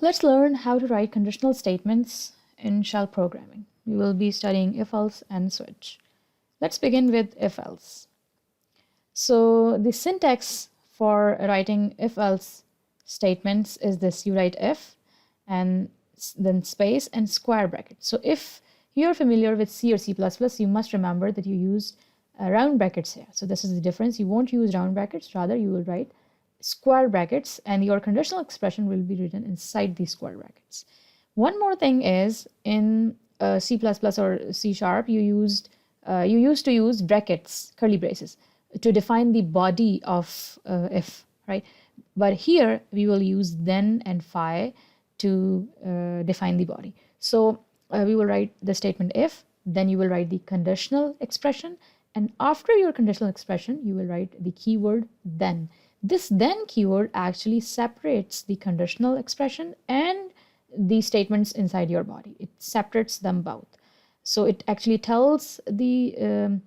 Let's learn how to write conditional statements in shell programming. We will be studying if else and switch. Let's begin with if else. So the syntax for writing if else statements is this: you write if and then space and square brackets. So if you're familiar with C or C++, you must remember that you use round brackets here. So this is the difference. You won't use round brackets, rather you will write square brackets, and your conditional expression will be written inside these square brackets. One more thing is, in C++ or C sharp, you used to use brackets, curly braces, to define the body of if, right? But here we will use then and phi to define the body. So we will write the statement if, then you will write the conditional expression, and after your conditional expression you will write the keyword then. This then keyword actually separates the conditional expression and the statements inside your body. It separates them both. So it actually tells the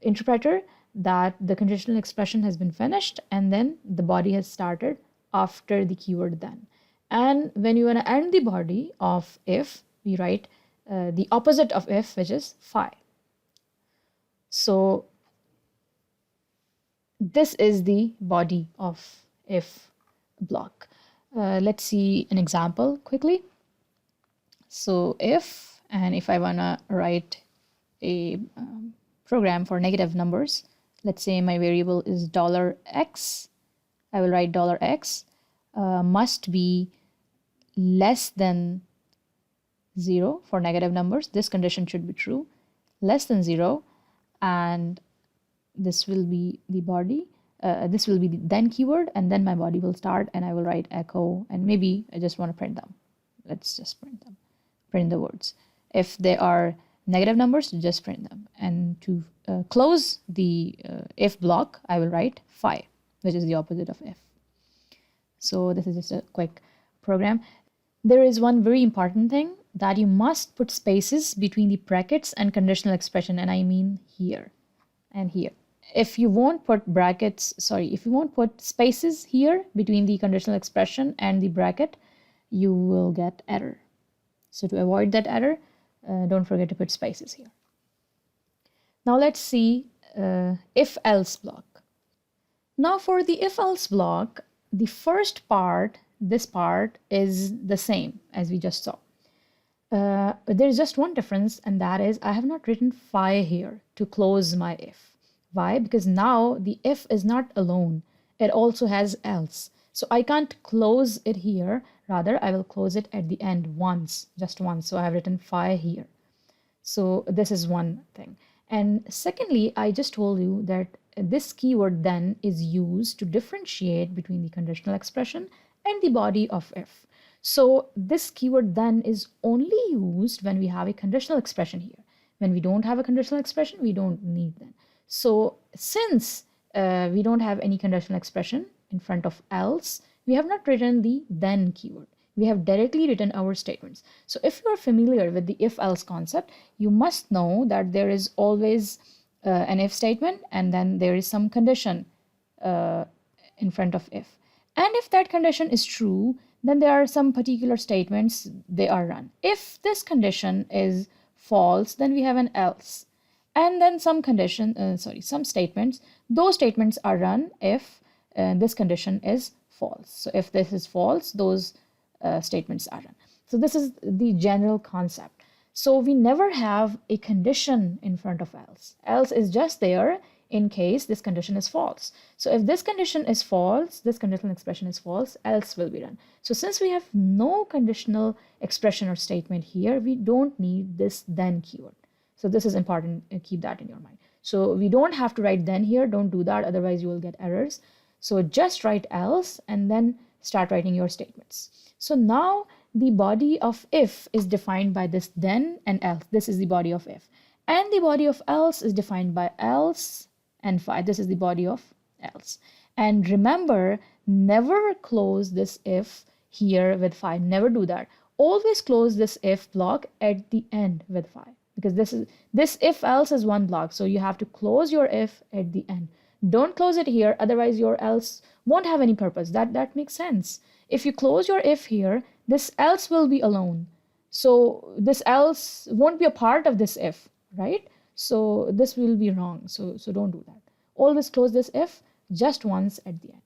interpreter that the conditional expression has been finished and then the body has started after the keyword then. And when you want to end the body of if, we write the opposite of if, which is phi. So this is the body of if block. Let's see an example quickly. So if, and if I want to write a program for negative numbers, let's say my variable is $x, I will write $x must be less than 0 for negative numbers. This condition should be true, less than 0, and this will be the body. This will be the then keyword, and then my body will start, and I will write echo, and maybe I just want to print them. Let's just print them, print the words. If they are negative numbers, just print them. And to close the if block, I will write phi, which is the opposite of if. So this is just a quick program. There is one very important thing, that you must put spaces between the brackets and conditional expression, and I mean here and here. If you won't put if you won't put spaces here between the conditional expression and the bracket, you will get error. So to avoid that error, don't forget to put spaces here. Now let's see if else block. Now for the if else block, the first part, this part is the same as we just saw. There's just one difference, and that is I have not written phi here to close my if. Why? Because now the if is not alone. It also has else. So I can't close it here. Rather, I will close it at the end once, just once. So I have written phi here. So this is one thing. And secondly, I just told you that this keyword then is used to differentiate between the conditional expression and the body of if. So this keyword then is only used when we have a conditional expression here. When we don't have a conditional expression, we don't need then. So since we don't have any conditional expression in front of else, we have not written the then keyword. We have directly written our statements. So if you are familiar with the if-else concept, you must know that there is always an if statement, and then there is some condition in front of if. And if that condition is true, then there are some particular statements, they are run. If this condition is false, then we have an else. And then some statements, those statements are run if this condition is false. So if this is false, those statements are run. So this is the general concept. So we never have a condition in front of else. Else is just there in case this condition is false. So if this condition is false, this conditional expression is false, else will be run. So since we have no conditional expression or statement here, we don't need this then keyword. So this is important, keep that in your mind. So we don't have to write then here, don't do that, otherwise you will get errors. So just write else and then start writing your statements. So now the body of if is defined by this then and else. This is the body of if. And the body of else is defined by else and phi. This is the body of else. And remember, never close this if here with phi. Never do that. Always close this if block at the end with phi. Because this if else is one block, so you have to close your if at the end. Don't close it here, otherwise your else won't have any purpose. That makes sense. If you close your if here, this else will be alone. So this else won't be a part of this if, right? So this will be wrong. So don't do that. Always close this if just once at the end.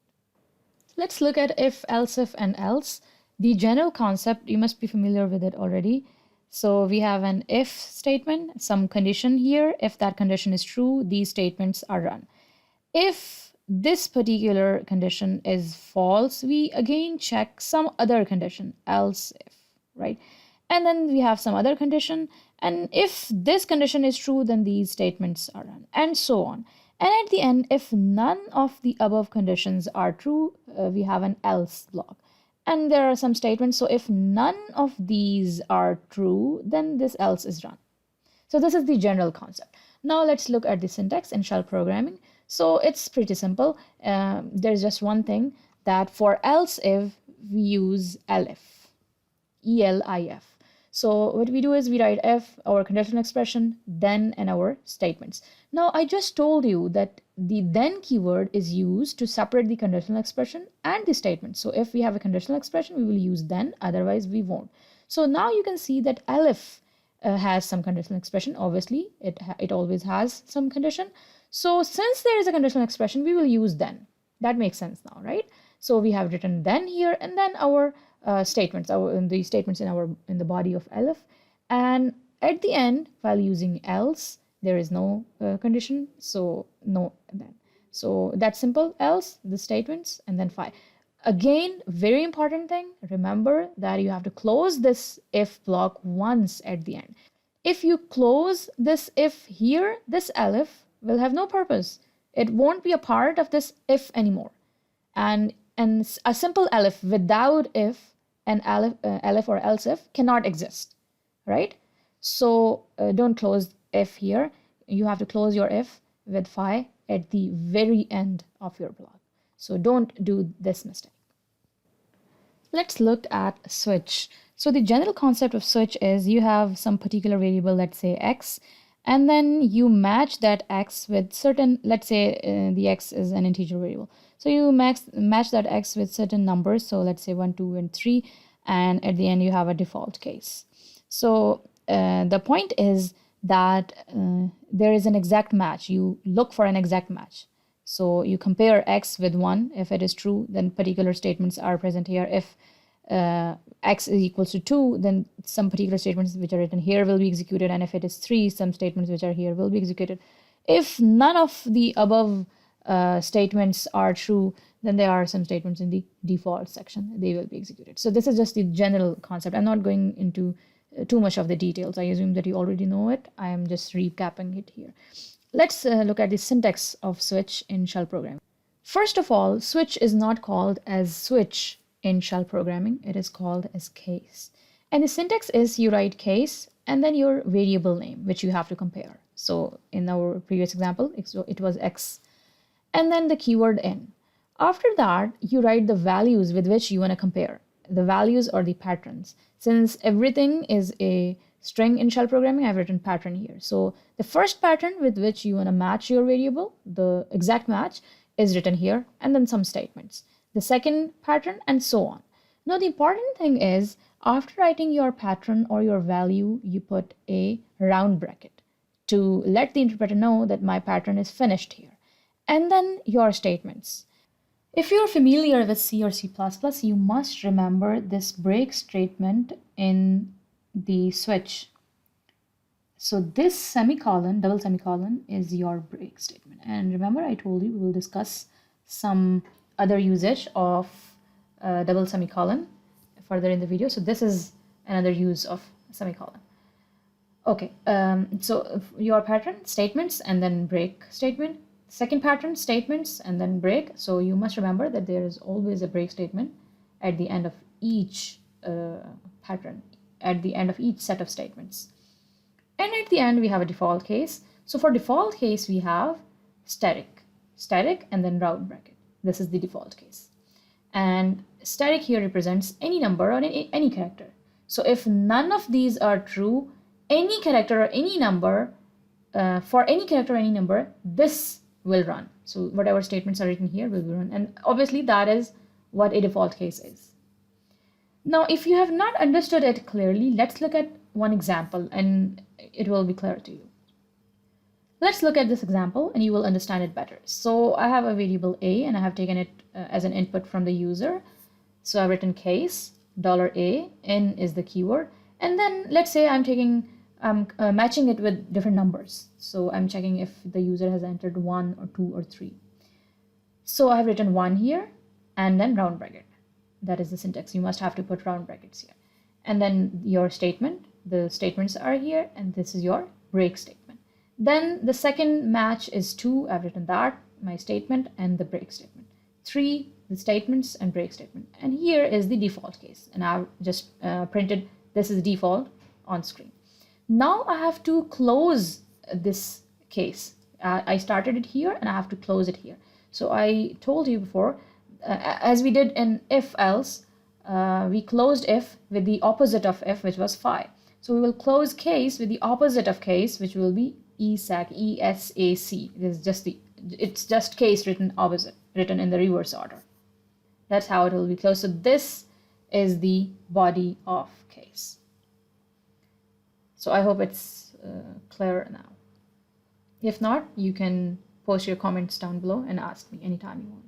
Let's look at if, else if, and else. The general concept, you must be familiar with it already. So we have an if statement, some condition here. If that condition is true, these statements are run. If this particular condition is false, we again check some other condition, else if, right? And then we have some other condition. And if this condition is true, then these statements are run, and so on. And at the end, if none of the above conditions are true, we have an else block. And there are some statements. So if none of these are true, then this else is run. So this is the general concept. Now let's look at the syntax in shell programming. So it's pretty simple. There's just one thing, that for else if we use elif, E-L-I-F. So what we do is we write if, our conditional expression, then, and our statements. Now I just told you that the then keyword is used to separate the conditional expression and the statement. So if we have a conditional expression, we will use then, otherwise we won't. So now you can see that elif has some conditional expression. Obviously, it always has some condition. So since there is a conditional expression, we will use then. That makes sense now, right? So we have written then here, and then our statements, the statements in the body of elif, and at the end, while using else, there is no condition, so no then. So that's simple. Else, the statements, and then file. Again, very important thing, remember that you have to close this if block once at the end. If you close this if here, this elif will have no purpose. It won't be a part of this if anymore. And a simple elif without if and elif or else if cannot exist, right? So don't close if here. You have to close your if with phi at the very end of your block. So don't do this mistake. Let's look at switch. So the general concept of switch is you have some particular variable, let's say x, and then you match that x with certain, let's say the x is an integer variable. So you match that x with certain numbers. So let's say 1, 2, and 3, and at the end you have a default case. So the point is that there is an exact match. You look for an exact match. So you compare x with 1. If it is true, then particular statements are present here. If x is equals to 2, then some particular statements which are written here will be executed. And if it is 3, some statements which are here will be executed. If none of the above statements are true, then there are some statements in the default section. They will be executed. So this is just the general concept. I'm not going into too much of the details. I assume that you already know it. I am just recapping it here. Let's look at the syntax of switch in shell programming. First of all, switch is not called as switch in shell programming. It is called as case. And the syntax is you write case and then your variable name, which you have to compare. So in our previous example, it was x, and then the keyword in. After that, you write the values with which you want to compare, the values or the patterns. Since everything is a string in shell programming, I've written pattern here. So the first pattern with which you want to match your variable, the exact match, is written here, and then some statements. The second pattern, and so on. Now the important thing is, after writing your pattern or your value, you put a round bracket to let the interpreter know that my pattern is finished here. And then your statements. If you're familiar with C or C++, you must remember this break statement in the switch. So this semicolon, double semicolon, is your break statement. And remember, I told you we will discuss some other usage of double semicolon further in the video. So this is another use of semicolon. Okay, so your pattern, statements, and then break statement. Second pattern, statements, and then break. So you must remember that there is always a break statement at the end of each pattern, at the end of each set of statements. And at the end, we have a default case. So for default case, we have static, and then round bracket. This is the default case. And static here represents any number or any character. So if none of these are true, any character or any number, for any character or any number, this will run. So whatever statements are written here will be run. And obviously that is what a default case is. Now, if you have not understood it clearly, let's look at one example and it will be clear to you. Let's look at this example and you will understand it better. So I have a variable A and I have taken it as an input from the user. So I've written case, $A, N is the keyword. And then let's say I'm taking, matching it with different numbers. So I'm checking if the user has entered 1 or 2 or 3. So I've written 1 here and then round bracket. That is the syntax. You must have to put round brackets here. And then your statement, the statements are here, and this is your break statement. Then the second match is 2. I've written that, my statement, and the break statement. 3, the statements and break statement. And here is the default case. And I've just printed this is default on screen. Now I have to close this case. I started it here and I have to close it here. So I told you before, as we did in if else, we closed if with the opposite of if, which was phi. So we will close case with the opposite of case, which will be ESAC, ESAC. It's just case written opposite, written in the reverse order. That's how it will be closed. So this is the body of case. So I hope it's clear now. If not, you can post your comments down below and ask me anytime you want.